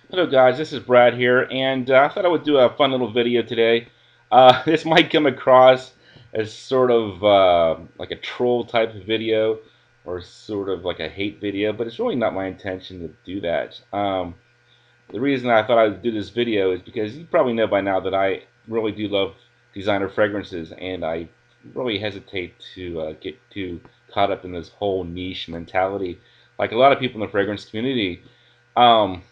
Hello guys, this is Brad here, and I thought I would do a fun little video today. This might come across as sort of like a troll type of video or sort of like a hate video, but it's really not my intention to do that. The reason I thought I would do this video is because you probably know by now that I really do love designer fragrances, and I really hesitate to get too caught up in this whole niche mentality. Like a lot of people in the fragrance community, um,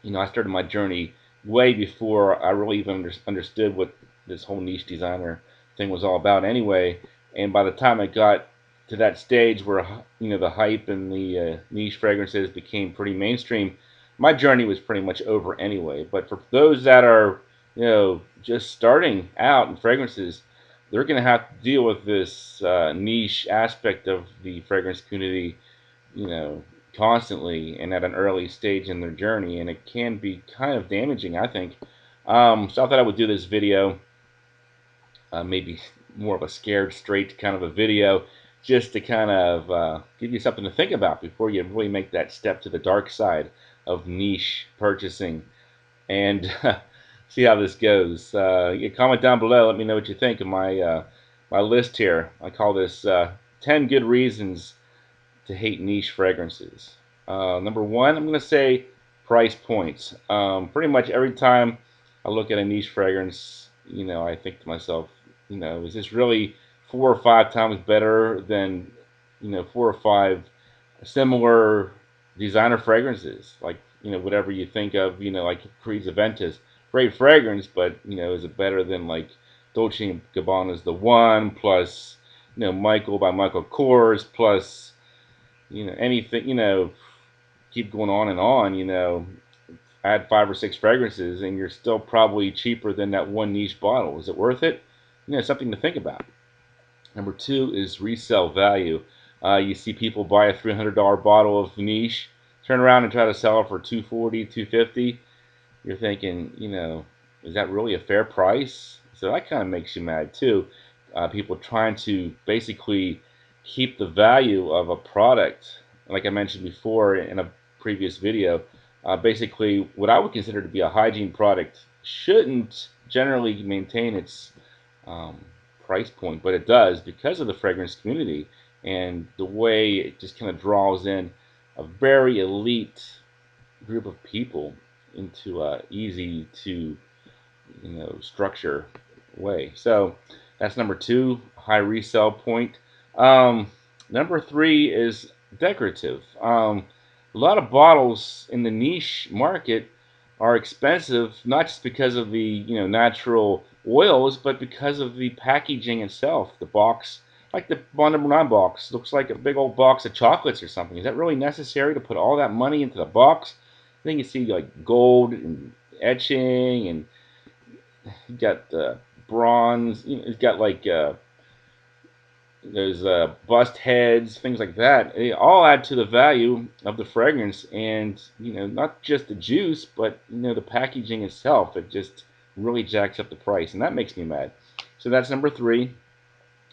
I started my journey way before I really even understood what this whole niche designer thing was all about anyway. And by the time I got to that stage where, the hype and the niche fragrances became pretty mainstream, my journey was pretty much over anyway. But for those that are, just starting out in fragrances, they're going to have to deal with this niche aspect of the fragrance community, you know, constantly and at an early stage in their journey, and it can be kind of damaging, I think. So I thought I would do this video, maybe more of a scared straight kind of a video, just to kind of give you something to think about before you really make that step to the dark side of niche purchasing, and see how this goes. You comment down below. Let me know what you think of my list here. I call this 10 good reasons to hate niche fragrances. Number one, I'm going to say price points. Pretty much every time I look at a niche fragrance, I think to myself, is this really 4 or 5 times better than, four or five similar designer fragrances? Like, whatever you think of, like Creed's Aventus. Great fragrance, but, is it better than like Dolce & Gabbana's The One, plus, Michael by Michael Kors, plus anything, keep going on and on, add 5 or 6 fragrances and you're still probably cheaper than that one niche bottle. Is it worth it? Something to think about. Number two is resale value. You see people buy a $300 bottle of niche, turn around and try to sell it for 240, 250. You're thinking, is that really a fair price? So that kind of makes you mad too. People trying to basically keep the value of a product, like I mentioned before in a previous video. Basically, what I would consider to be a hygiene product shouldn't generally maintain its um, price point, but it does because of the fragrance community and the way it just kind of draws in a very elite group of people into a easy to structure way. So that's number two, high resale point. Number three is decorative. A lot of bottles in the niche market are expensive, not just because of the natural oils, but because of the packaging itself. The box, like the Bond number 9 box, looks like a big old box of chocolates or something. Is that really necessary to put all that money into the box? I think you see like gold and etching, and you got bronze. It's got like there's bust heads, things like that. They all add to the value of the fragrance, and not just the juice, but the packaging itself. It just really jacks up the price, and that makes me mad. So that's number three.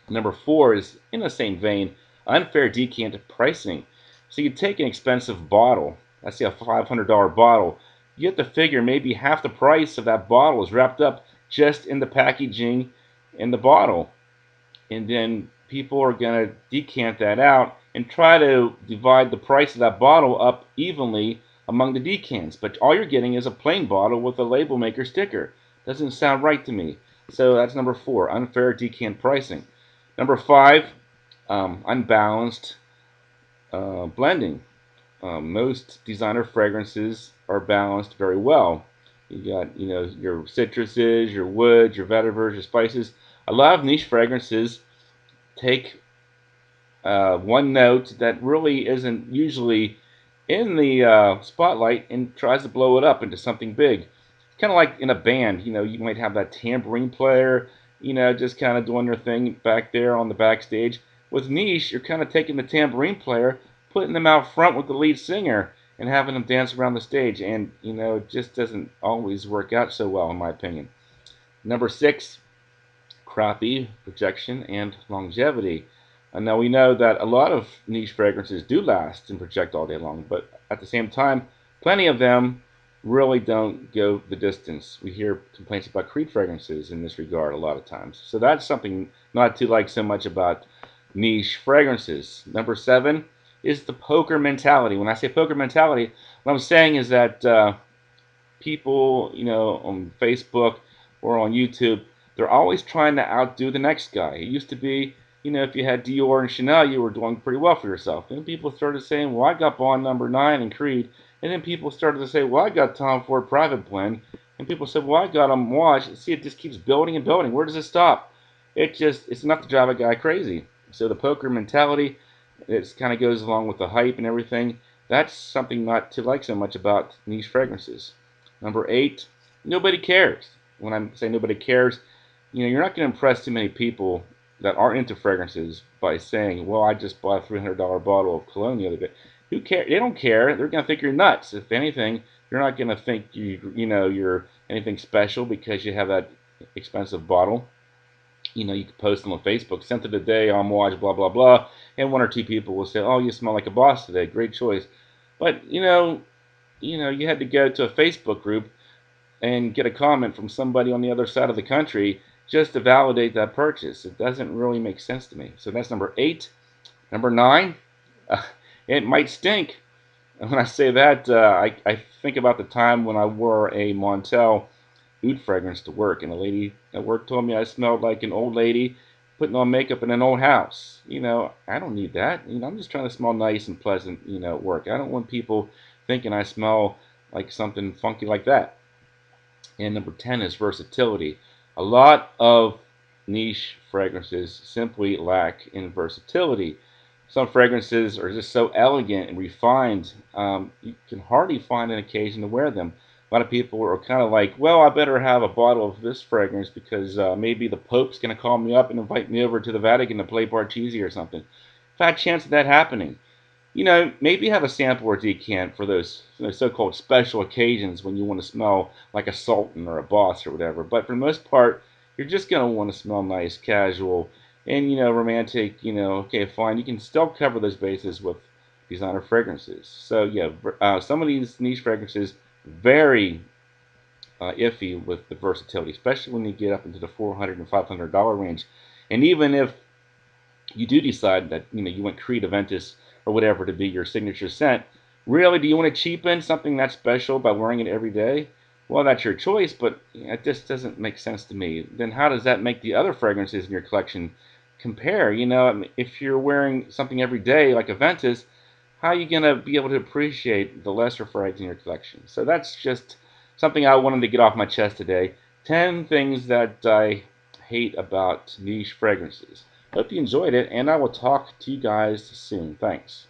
Number four is in the same vein, unfair decant pricing. So you take an expensive bottle, let's say a $500 bottle, you have to figure maybe half the price of that bottle is wrapped up just in the packaging in the bottle. And then people are going to decant that out and try to divide the price of that bottle up evenly among the decants. But all you're getting is a plain bottle with a label maker sticker. Doesn't sound right to me. So that's number four, unfair decant pricing. Number five, unbalanced blending. Most designer fragrances are balanced very well. You got, your citruses, your woods, your vetivers, your spices. A lot of niche fragrances take one note that really isn't usually in the spotlight and tries to blow it up into something big. It's kind of like in a band, you might have that tambourine player, just kind of doing their thing back there on the backstage. With niche, you're kind of taking the tambourine player, putting them out front with the lead singer, and having them dance around the stage. And, it just doesn't always work out so well, in my opinion. Number six, crappy projection and longevity. And now we know that a lot of niche fragrances do last and project all day long, but at the same time, plenty of them really don't go the distance. We hear complaints about creed fragrances in this regard a lot of times. So that's something not to like so much about niche fragrances. Number 7 is the poker mentality. When I say poker mentality, what I'm saying is that people, on Facebook or on YouTube, they're always trying to outdo the next guy. It used to be, if you had Dior and Chanel, you were doing pretty well for yourself. Then people started saying, well, I got Bond number 9 and Creed. And then people started to say, well, I got Tom Ford Private Blend. And people said, well, I got them Watch. See, it just keeps building and building. Where does it stop? It's enough to drive a guy crazy. So the poker mentality, it kind of goes along with the hype and everything. That's something not to like so much about niche fragrances. Number 8, nobody cares. When I say nobody cares, you're not going to impress too many people that are into fragrances by saying, well, I just bought a $300 bottle of cologne the other day. Who cares? They don't care. They're going to think you're nuts. If anything, you're not going to think you're anything special because you have that expensive bottle. You can post them on Facebook, scent of the day, homage, blah, blah, blah, and 1 or 2 people will say, oh, you smell like a boss today. Great choice. But, you had to go to a Facebook group and get a comment from somebody on the other side of the country just to validate that purchase. It doesn't really make sense to me. So that's number 8. Number 9, it might stink. And when I say that, I think about the time when I wore a Montel oud fragrance to work, and a lady at work told me I smelled like an old lady putting on makeup in an old house. I don't need that. I'm just trying to smell nice and pleasant, at work. I don't want people thinking I smell like something funky like that. And number 10 is versatility. A lot of niche fragrances simply lack in versatility. Some fragrances are just so elegant and refined, you can hardly find an occasion to wear them. A lot of people are kind of like, well, I better have a bottle of this fragrance because maybe the Pope's going to call me up and invite me over to the Vatican to play Parcheesi or something. Fat chance of that happening. Maybe have a sample or decant for those so-called special occasions when you want to smell like a sultan or a boss or whatever. But for the most part, you're just going to want to smell nice, casual, and, romantic. Okay, fine. You can still cover those bases with designer fragrances. So, yeah, some of these niche fragrances, very iffy with the versatility, especially when you get up into the $400 and $500 range. And even if you do decide that you want Creed Aventus or whatever to be your signature scent, really, do you want to cheapen something that special by wearing it every day? Well, that's your choice, but it just doesn't make sense to me. Then how does that make the other fragrances in your collection compare? If you're wearing something every day like Aventus, how are you going to be able to appreciate the lesser frags in your collection? So that's just something I wanted to get off my chest today. 10 things that I hate about niche fragrances. Hope you enjoyed it, and I will talk to you guys soon. Thanks.